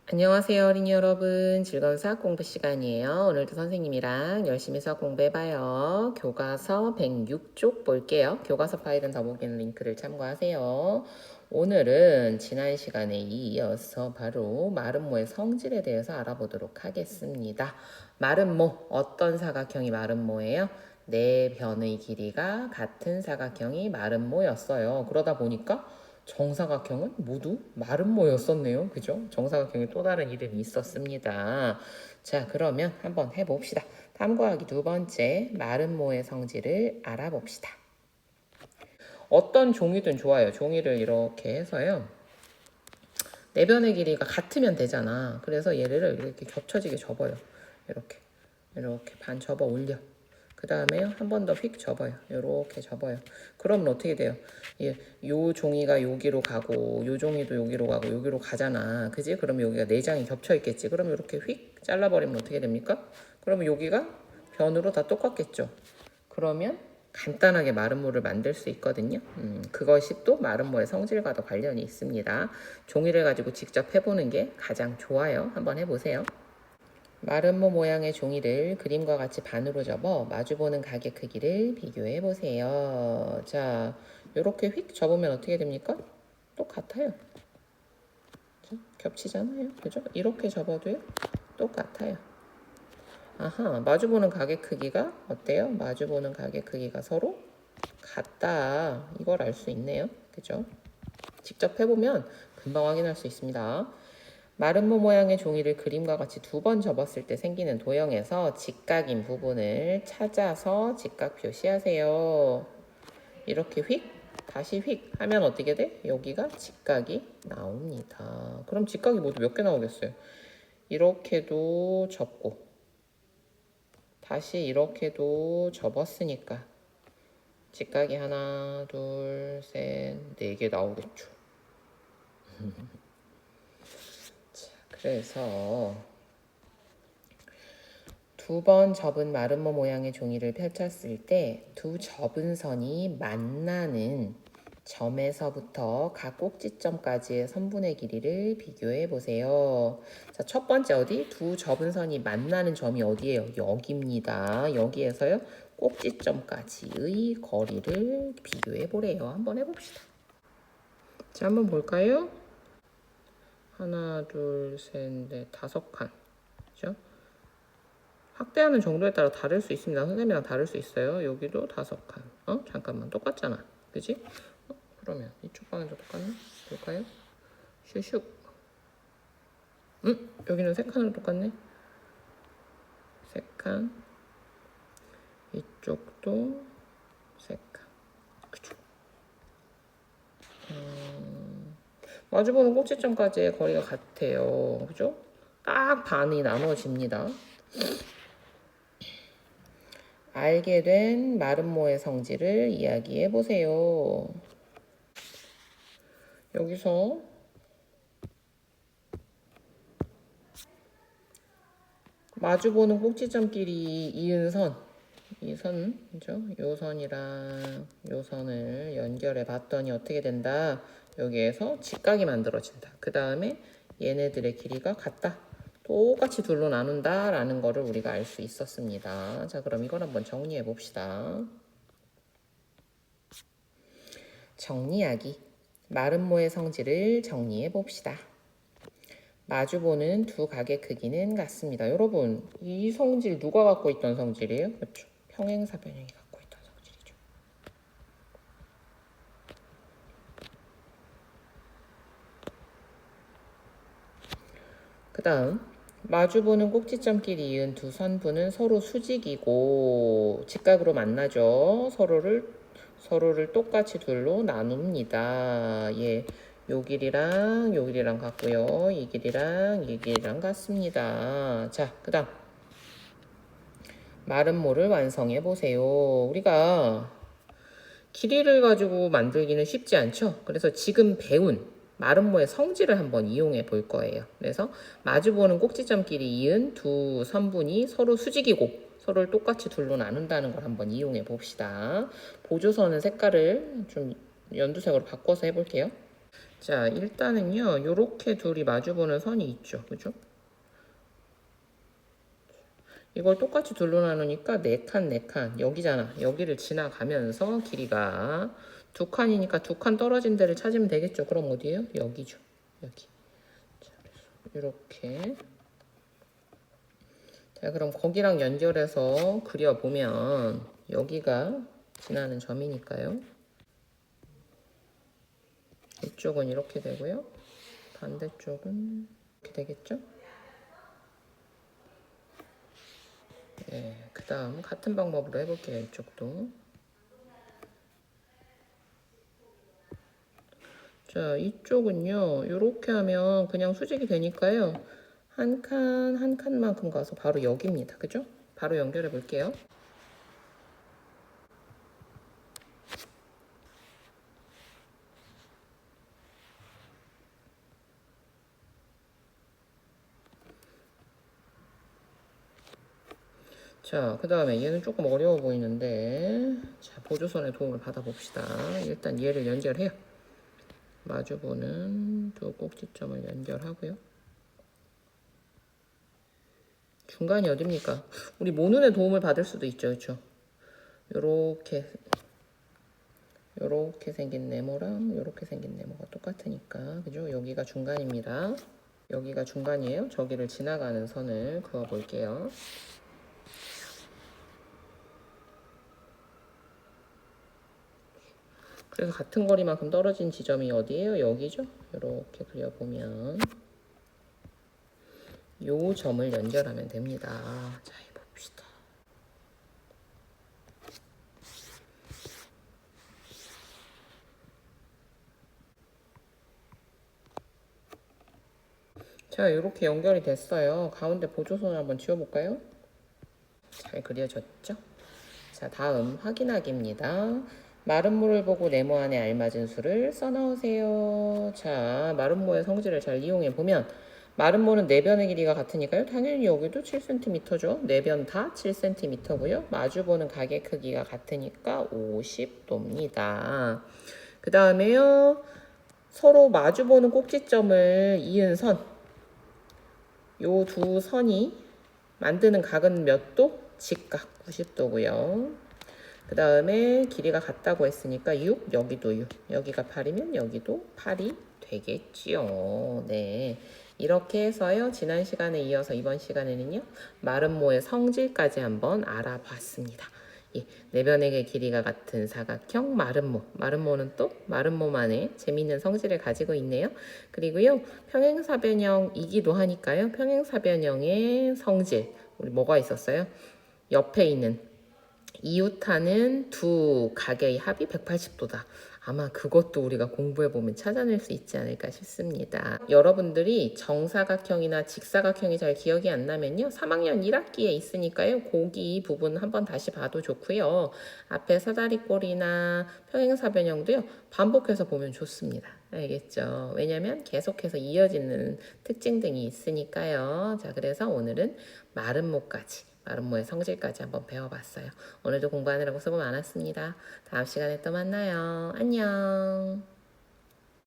안녕하세요, 어린이 여러분. 즐거운 수학 공부 시간이에요. 오늘도 선생님이랑 열심히 수학 공부해봐요. 교과서 106쪽 볼게요. 교과서 파일은 더보기는 링크를 참고하세요. 오늘은 지난 시간에 이어서 바로 마름모의 성질에 대해서 알아보도록 하겠습니다. 마름모, 어떤 사각형이 마름모예요? 네 변의 길이가 같은 사각형이 마름모였어요. 그러다 보니까 정사각형은 모두 마름모였었네요. 그죠? 정사각형에 또 다른 이름이 있었습니다. 자, 그러면 한번 해봅시다. 탐구하기 두 번째, 마름모의 성질을 알아봅시다. 어떤 종이든 좋아요. 종이를 이렇게 해서요. 내변의 길이가 같으면 되잖아. 그래서 얘를 이렇게 겹쳐지게 접어요. 이렇게 반 접어 올려. 그 다음에 한 번 더 휙 접어요. 이렇게 접어요. 그러면 어떻게 돼요? 요 종이가 여기로 가고 요 종이도 여기로 가고 여기로 가잖아. 그지? 그러면 여기가 네 장이 겹쳐 있겠지. 그러면 이렇게 휙 잘라버리면 어떻게 됩니까? 그러면 여기가 변으로 다 똑같겠죠. 그러면 간단하게 마름모를 만들 수 있거든요. 그것이 또 마름모의 성질과도 관련이 있습니다. 종이를 가지고 직접 해보는 게 가장 좋아요. 한번 해보세요. 마름모 모양의 종이를 그림과 같이 반으로 접어 마주보는 가게 크기를 비교해 보세요. 자, 이렇게 휙 접으면 어떻게 됩니까? 똑같아요. 겹치잖아요. 그죠? 이렇게 접어도요? 똑같아요. 아하, 마주보는 가게 크기가 어때요? 마주보는 가게 크기가 서로 같다. 이걸 알 수 있네요. 그죠? 직접 해보면 금방 확인할 수 있습니다. 마름모 모양의 종이를 그림과 같이 두 번 접었을 때 생기는 도형에서 직각인 부분을 찾아서 직각 표시하세요. 이렇게 휙, 다시 휙 하면 어떻게 돼? 여기가 직각이 나옵니다. 그럼 직각이 모두 몇 개 나오겠어요? 이렇게도 접고 다시 이렇게도 접었으니까 직각이 하나, 둘, 셋, 네 개 나오겠죠. 자, 그래서 두 번 접은 마름모 모양의 종이를 펼쳤을 때 두 접은 선이 만나는 점에서부터 각 꼭지점까지의 선분의 길이를 비교해 보세요. 자, 첫 번째 어디? 두 접은 선이 만나는 점이 어디예요? 여기입니다. 여기에서요. 꼭지점까지의 거리를 비교해 보래요. 한번 해봅시다. 자, 한번 볼까요? 하나, 둘, 셋, 넷, 다섯 칸. 그죠? 확대하는 정도에 따라 다를 수 있습니다. 선생님이랑 다를 수 있어요. 여기도 다섯 칸. 잠깐만. 똑같잖아. 그지? 그러면 이쪽 방향도 똑같네? 볼까요? 슈슉. 여기는 세 칸으로 똑같네? 세 칸. 이쪽도 세 칸. 그죠? 마주보는 꼭지점까지의 거리가 같아요. 그죠? 딱 반이 나눠집니다. 알게 된 마름모의 성질을 이야기해 보세요. 여기서 마주보는 꼭지점끼리 이은 선, 이 선, 그죠? 요 선이랑 요 선을 연결해 봤더니 어떻게 된다? 여기에서 직각이 만들어진다. 그 다음에 얘네들의 길이가 같다. 똑같이 둘로 나눈다 라는 거를 우리가 알 수 있었습니다. 자, 그럼 이걸 한번 정리해 봅시다. 정리하기. 마름모의 성질을 정리해 봅시다. 마주보는 두 각의 크기는 같습니다. 여러분, 이 성질 누가 갖고 있던 성질이에요? 그렇죠. 평행사 변형이 갖고 있던 성질이죠. 그 다음 마주보는 꼭지점끼리 이은 두 선분은 서로 수직이고 직각으로 만나죠. 서로를 똑같이 둘로 나눕니다. 예, 요 길이랑 요 길이랑 같고요. 이 길이랑 이 길이랑 같습니다. 자, 그 다음 마름모를 완성해 보세요. 우리가 길이를 가지고 만들기는 쉽지 않죠. 그래서 지금 배운 마름모의 성질을 한번 이용해 볼 거예요. 그래서 마주보는 꼭지점끼리 이은 두 선분이 서로 수직이고 서로를 똑같이 둘로 나눈다는 걸 한번 이용해 봅시다. 보조선은 색깔을 좀 연두색으로 바꿔서 해볼게요. 자, 일단은요, 요렇게 둘이 마주보는 선이 있죠. 그죠? 이걸 똑같이 둘로 나누니까 네 칸, 네 칸. 여기잖아. 여기를 지나가면서 길이가 두 칸이니까 두 칸 떨어진 데를 찾으면 되겠죠. 그럼 어디예요? 여기죠. 여기. 자, 이렇게. 자, 그럼 거기랑 연결해서 그려보면 여기가 지나는 점이니까요. 이쪽은 이렇게 되고요. 반대쪽은 이렇게 되겠죠? 네, 그 다음 같은 방법으로 해볼게요. 이쪽도. 자, 이쪽은요. 이렇게 하면 그냥 수직이 되니까요. 한 칸, 한 칸만큼 가서 바로 여기입니다. 그죠? 바로 연결해 볼게요. 자, 그 다음에 얘는 조금 어려워 보이는데, 자, 보조선의 도움을 받아봅시다. 일단 얘를 연결해요. 마주보는 두 꼭지점을 연결하고요. 중간이 어딥니까? 우리 모눈의 도움을 받을 수도 있죠. 그렇죠? 요렇게 생긴 네모랑 요렇게 생긴 네모가 똑같으니까 그죠? 여기가 중간입니다. 여기가 중간이에요. 저기를 지나가는 선을 그어 볼게요. 그래서 같은 거리만큼 떨어진 지점이 어디예요? 여기죠? 이렇게 그려보면 요 점을 연결하면 됩니다. 자, 해봅시다. 자, 이렇게 연결이 됐어요. 가운데 보조선을 한번 지워볼까요? 잘 그려졌죠? 자, 다음 확인하기입니다. 마름모를 보고 네모 안에 알맞은 수를 써넣으세요. 자, 마름모의 성질을 잘 이용해 보면 마름모는 네 변의 길이가 같으니까요. 당연히 여기도 7cm죠. 네 변 다 7cm고요. 마주보는 가게 크기가 같으니까 50도입니다. 그 다음에요. 서로 마주보는 꼭지점을 이은 선. 요 두 선이 만드는 각은 몇 도? 직각 90도고요. 그 다음에 길이가 같다고 했으니까 6, 여기도 6. 여기가 8이면 여기도 8이 되겠지요. 네. 이렇게 해서요. 지난 시간에 이어서 이번 시간에는요. 마름모의 성질까지 한번 알아봤습니다. 예, 네 변의 길이가 같은 사각형 마름모. 마름모는 또 마름모만의 재미있는 성질을 가지고 있네요. 그리고요. 평행사변형이기도 하니까요. 평행사변형의 성질. 우리 뭐가 있었어요? 옆에 있는 이웃하는 두 각의 합이 180도다. 아마 그것도 우리가 공부해보면 찾아낼 수 있지 않을까 싶습니다. 여러분들이 정사각형이나 직사각형이 잘 기억이 안 나면요. 3학년 1학기에 있으니까요. 거기 부분 한번 다시 봐도 좋고요. 앞에 사다리꼴이나 평행사변형도요. 반복해서 보면 좋습니다. 알겠죠? 왜냐면 계속해서 이어지는 특징 등이 있으니까요. 자, 그래서 오늘은 마름모의 성질까지 한번 배워봤어요. 오늘도 공부하느라고 수고 많았습니다. 다음 시간에 또 만나요. 안녕.